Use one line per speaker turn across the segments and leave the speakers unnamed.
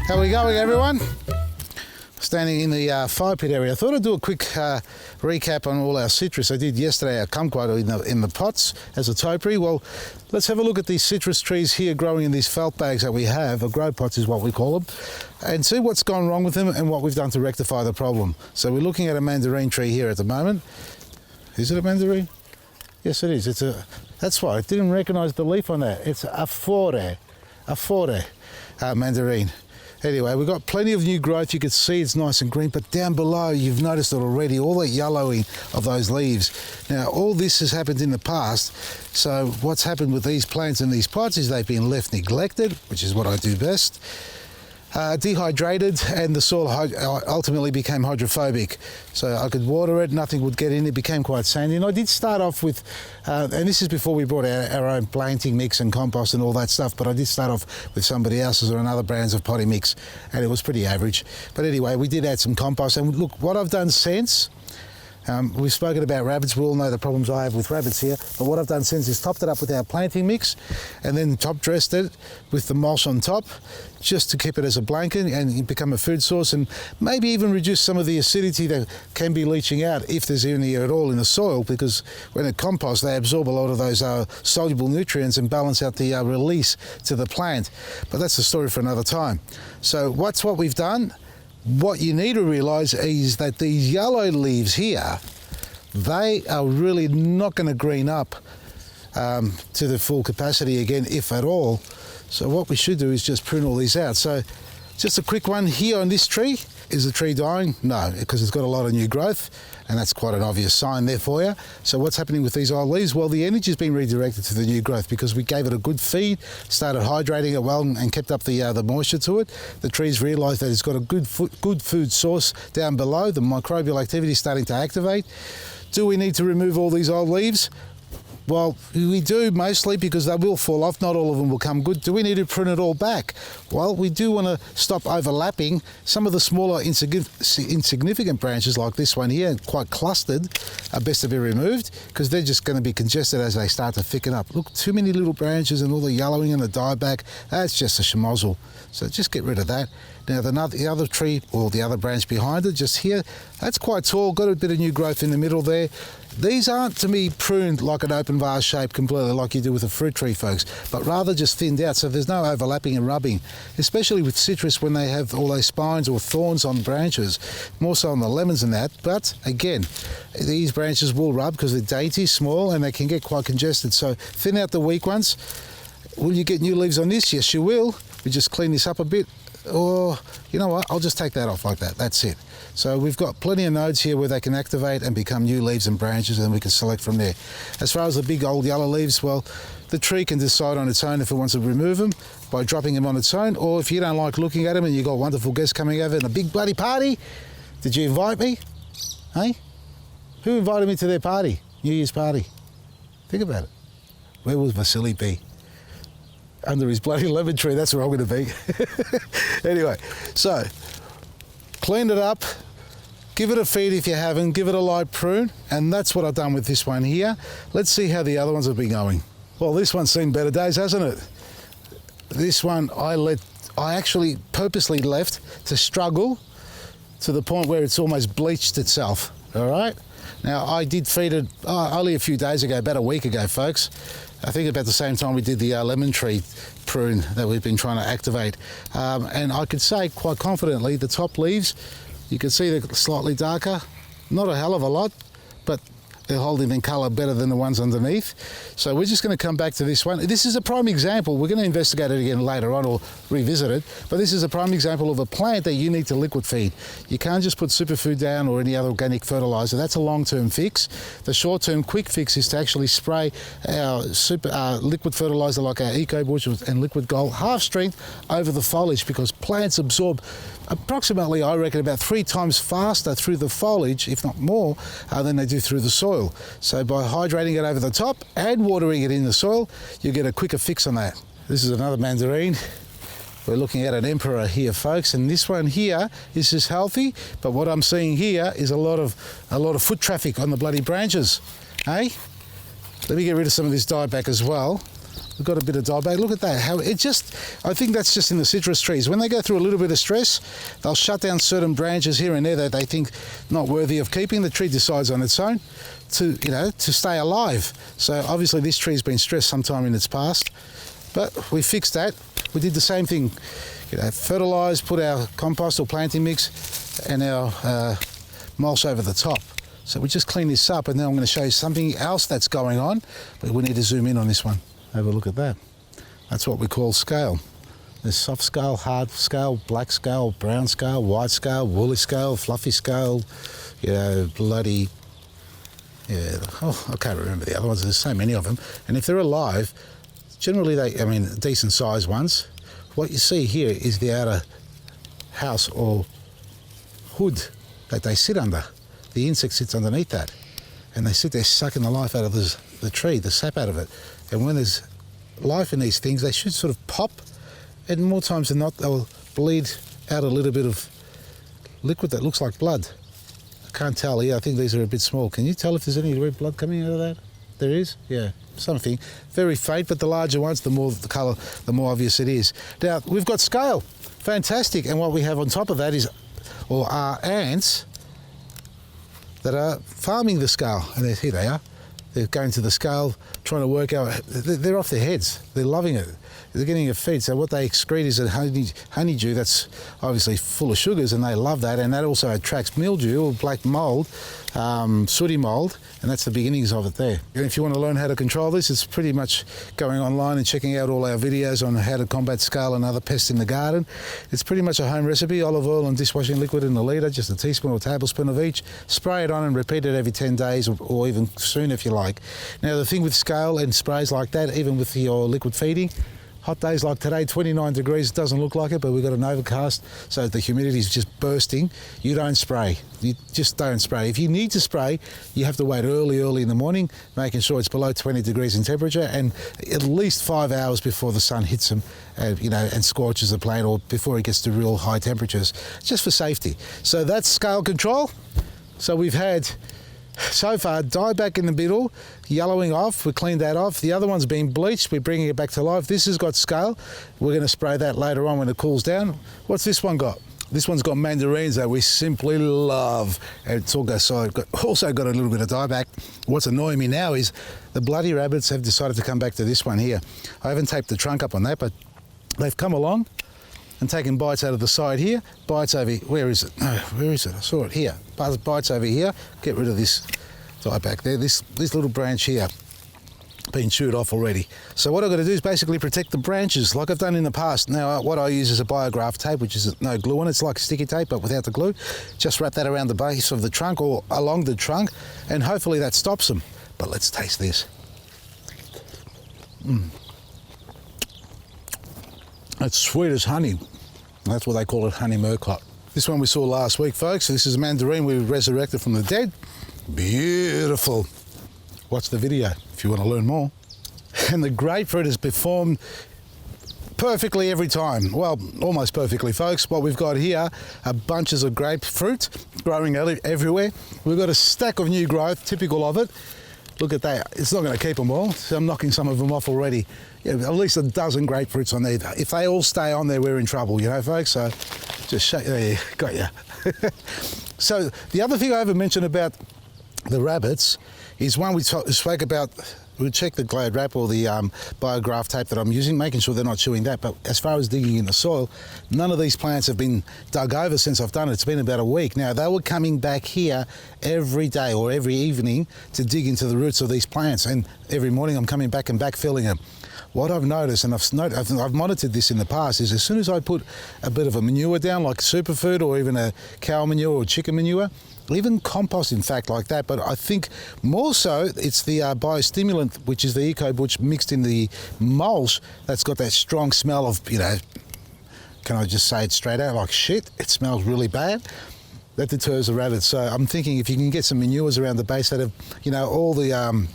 How are we going, everyone? Standing in the fire pit area. I thought I'd do a quick recap on all our citrus. I did yesterday our kumquat in the pots as a topiary. Well, let's have a look at these citrus trees here growing in these felt bags that we have, or grow pots is what we call them, and see what's gone wrong with them and what we've done to rectify the problem. So we're looking at a mandarin tree here at the moment. Is it a mandarin? Yes, it is. That's why I didn't recognise the leaf on that. It's a Phore mandarin. Anyway, we've got plenty of new growth. You can see it's nice and green, but down below, you've noticed it already, all the yellowing of those leaves. Now, all this has happened in the past. So what's happened with these plants in these pots is they've been left neglected, which is what I do best. Dehydrated, and the soil ultimately became hydrophobic. So I could water it, nothing would get in, it became quite sandy. And I did start off with, and this is before we brought our own planting mix and compost and all that stuff, but I did start off with somebody else's or another brands of potting mix, and it was pretty average. But anyway, we did add some compost, and look, what I've done since, we've spoken about rabbits. We all know the problems I have with rabbits here. But what I've done since is topped it up with our planting mix and then top dressed it with the mulch on top just to keep it as a blanket and become a food source, and maybe even reduce some of the acidity that can be leaching out if there's any at all in the soil, because when it composts they absorb a lot of those soluble nutrients and balance out the release to the plant. But that's a story for another time. So what we've done. What you need to realise is that these yellow leaves here, they are really not going to green up to the full capacity again, if at all. So what we should do is just prune all these out. So just a quick one here on this tree. Is the tree dying? No, because it's got a lot of new growth, and that's quite an obvious sign there for you. So what's happening with these old leaves? Well, the energy's been redirected to the new growth because we gave it a good feed, started hydrating it well, and kept up the moisture to it. The trees realised that it's got a good food source down below. The microbial activity is starting to activate. Do we need to remove all these old leaves? Well, we do mostly, because they will fall off. Not all of them will come good. Do we need to prune it all back? Well, we do want to stop overlapping. Some of the smaller insignificant branches like this one here, quite clustered, are best to be removed because they're just going to be congested as they start to thicken up. Look, too many little branches and all the yellowing and the dieback, that's just a schmozzle. So just get rid of that. Now the other tree, or the other branch behind it, just here, that's quite tall, got a bit of new growth in the middle there. These aren't to be pruned like an open vase shape completely like you do with a fruit tree, folks, but rather just thinned out so there's no overlapping and rubbing, especially with citrus when they have all those spines or thorns on branches, more so on the lemons and that. But again, these branches will rub because they're dainty, small, and they can get quite congested. So thin out the weak ones. Will you get new leaves on this? Yes, you will. We just clean this up a bit. Or, you know what, I'll just take that off like that. That's it. So we've got plenty of nodes here where they can activate and become new leaves and branches, and we can select from there. As far as the big old yellow leaves, well, the tree can decide on its own if it wants to remove them by dropping them on its own, or if you don't like looking at them and you've got wonderful guests coming over in a big bloody party. Did you invite me? Hey? Who invited me to their party? New Year's party. Think about it. Where will Vasily be? Under his bloody lemon tree, that's where I'm going to be. Anyway, so clean it up, give it a feed if you haven't, give it a light prune, and that's what I've done with this one here. Let's see how the other ones have been going. Well, this one's seen better days, hasn't it? This one I actually purposely left to struggle to the point where it's almost bleached itself, all right? Now, I did feed it only a few days ago, about a week ago, folks. I think about the same time we did the lemon tree prune that we've been trying to activate. And I could say quite confidently, the top leaves, you can see they're slightly darker, not a hell of a lot, but they're holding in colour better than the ones underneath. So we're just going to come back to this one. This is a prime example. We're going to investigate it again later on or revisit it, but this is a prime example of a plant that you need to liquid feed. You can't just put superfood down or any other organic fertiliser. That's a long-term fix. The short-term quick fix is to actually spray our liquid fertiliser like our EcoBush and Liquid Gold half strength over the foliage, because plants absorb approximately, I reckon, about 3 times faster through the foliage, if not more, than they do through the soil. So by hydrating it over the top and watering it in the soil, you get a quicker fix on that. This is another mandarin. We're looking at an emperor here, folks, and this one here is just healthy, but what I'm seeing here is a lot of foot traffic on the bloody branches. Hey? Let me get rid of some of this dieback as well. we've got a bit of dieback. Look at that, how it just, I think that's just in the citrus trees. When they go through a little bit of stress, they'll shut down certain branches here and there that they think not worthy of keeping. The tree decides on its own to, to stay alive. So obviously this tree's been stressed sometime in its past, but we fixed that. We did the same thing, fertilised, put our compost or planting mix and our mulch over the top. So we just clean this up, and then I'm going to show you something else that's going on, but we need to zoom in on this one. Have a look at that. That's what we call scale. There's soft scale, hard scale, black scale, brown scale, white scale, woolly scale, fluffy scale, bloody, I can't remember the other ones. There's so many of them. And if they're alive, generally decent sized ones. What you see here is the outer house or hood that they sit under. The insect sits underneath that, and they sit there sucking the life out of the tree, the sap out of it. And when there's life in these things, they should sort of pop, and more times than not, they'll bleed out a little bit of liquid that looks like blood. I can't tell here. I think these are a bit small. Can you tell if there's any red blood coming out of that? There is? Yeah, something. Very faint, but the larger ones, the more the colour, the more obvious it is. Now, we've got scale. Fantastic. And what we have on top of that are ants that are farming the scale, and here they are. They're going to the scale, trying to work out. They're off their heads. They're loving it. They're getting a feed. So what they excrete is a honeydew that's obviously full of sugars, and they love that. And that also attracts mildew or black mold, sooty mold, and that's the beginnings of it there. And if you want to learn how to control this, it's pretty much going online and checking out all our videos on how to combat scale and other pests in the garden. It's pretty much a home recipe: olive oil and dishwashing liquid in a litre, just a teaspoon or tablespoon of each. Spray it on and repeat it every 10 days or even soon if you like. Now the thing with scale and sprays like that, even with your liquid feeding, hot days like today, 29 degrees, it doesn't look like it, but we've got an overcast, so the humidity is just bursting. You don't spray. You just don't spray. If you need to spray, you have to wait early in the morning, making sure it's below 20 degrees in temperature, and at least 5 hours before the sun hits them, and scorches the plant, or before it gets to real high temperatures, just for safety. So that's scale control. So we've had, so far, dieback in the middle, yellowing off, we cleaned that off. The other one's been bleached, we're bringing it back to life. This has got scale. We're going to spray that later on when it cools down. What's this one got? This one's got mandarins that we simply love. And it's also got a little bit of dieback. What's annoying me now is the bloody rabbits have decided to come back to this one here. I haven't taped the trunk up on that, but they've come along and taken bites out of the side here, bites over here. Where is it? No, where is it? I saw it here. Bites over here. Get rid of this dieback there. This little branch here, been chewed off already. So what I've got to do is basically protect the branches like I've done in the past. Now what I use is a Biograph tape, which is no glue on it. It's like sticky tape but without the glue. Just wrap that around the base of the trunk or along the trunk, and hopefully that stops them. But let's taste this. It's sweet as honey. That's what they call it, honey murcot. This one we saw last week, folks. This is mandarin we resurrected from the dead. Beautiful. Watch the video if you want to learn more. And the grapefruit has performed perfectly every time. Well, almost perfectly, folks. What we've got here are bunches of grapefruit growing everywhere. We've got a stack of new growth, typical of it. Look at that. It's not going to keep them all, so I'm knocking some of them off already. Yeah, at least a dozen grapefruits on there. If they all stay on there, we're in trouble, folks. So just shake. There you got you. So the other thing I haven't mentioned about the rabbits is one we spoke about. We check the Glad Wrap or the Biograph tape that I'm using, making sure they're not chewing that. But as far as digging in the soil, none of these plants have been dug over since I've done it. It's been about a week. Now, they were coming back here every day or every evening to dig into the roots of these plants. And every morning I'm coming back and backfilling them. What I've noticed, and I've monitored this in the past, is as soon as I put a bit of a manure down, like superfood or even a cow manure or chicken manure, even compost, in fact, like that, but I think more so it's the biostimulant, which is the EcoButch mixed in the mulch, that's got that strong smell of, can I just say it straight out, like shit, it smells really bad. That deters the rabbits. So I'm thinking if you can get some manures around the base that have, all the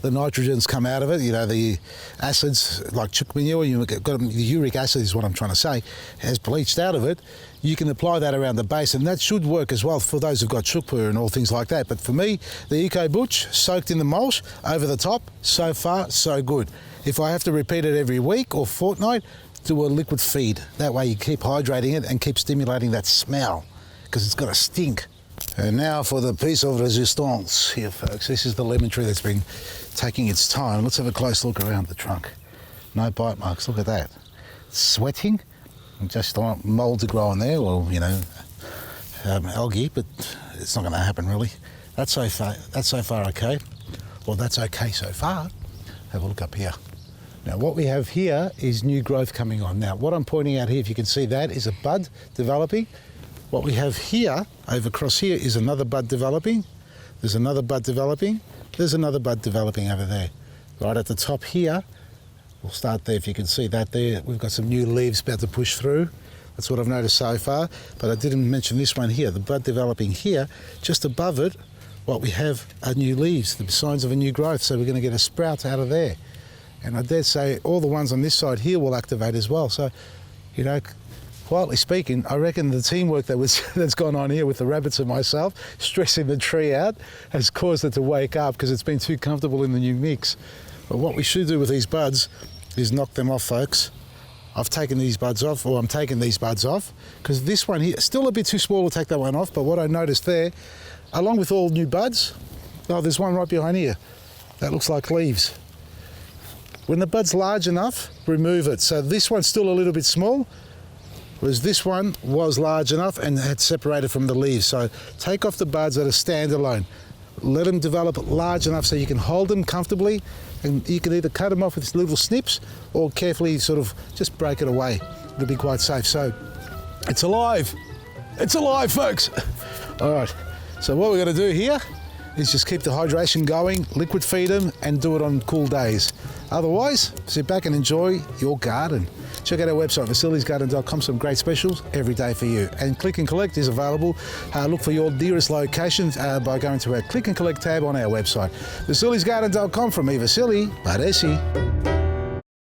the nitrogens come out of it, you know, the acids like chook manure, you've got the uric acid is what I'm trying to say, has bleached out of it. You can apply that around the base, and that should work as well for those who've got chook poo and all things like that. But for me, the Eco Butch soaked in the mulch over the top, so far so good. If I have to repeat it every week or fortnight, do a liquid feed. That way you keep hydrating it and keep stimulating that smell, because it's got a stink. And now for the piece of resistance here, folks. This is the lemon tree that's been taking its time. Let's have a close look around the trunk. No bite marks, look at that. It's sweating. Just want mould to grow on there, or, you know, algae, but it's not going to happen really. That's so far okay. Well, that's okay so far. Have a look up here. Now what we have here is new growth coming on. Now what I'm pointing out here, if you can see that, is a bud developing. What we have here, over across here, is another bud developing. There's another bud developing. There's another bud developing over there. Right at the top here, we'll start there if you can see that there. We've got some new leaves about to push through. That's what I've noticed so far, but I didn't mention this one here, the bud developing here. Just above it, what we have are new leaves, the signs of a new growth, so we're going to get a sprout out of there. And I dare say all the ones on this side here will activate as well. So, you know, quietly speaking, I reckon the teamwork that's gone on here with the rabbits and myself, stressing the tree out, has caused it to wake up because it's been too comfortable in the new mix. But what we should do with these buds is knock them off, folks. I've taken these buds off, or I'm taking these buds off, because this one here, still a bit too small to take that one off, but what I noticed there, along with all new buds, oh, there's one right behind here. That looks like leaves. When the bud's large enough, remove it. So this one's still a little bit small, whereas this one was large enough and had separated from the leaves. So take off the buds that are standalone. Let them develop large enough so you can hold them comfortably, and you can either cut them off with little snips or carefully sort of just break it away. It'll be quite safe. So it's alive. It's alive, folks. All right, so what we're going to do here is just keep the hydration going, liquid feed them, and do it on cool days. Otherwise, sit back and enjoy your garden. Check out our website, Vasili'sGarden.com, some great specials every day for you. And Click and Collect is available. Look for your nearest location by going to our Click and Collect tab on our website. Vasili'sGarden.com from me, Vasili Baresi.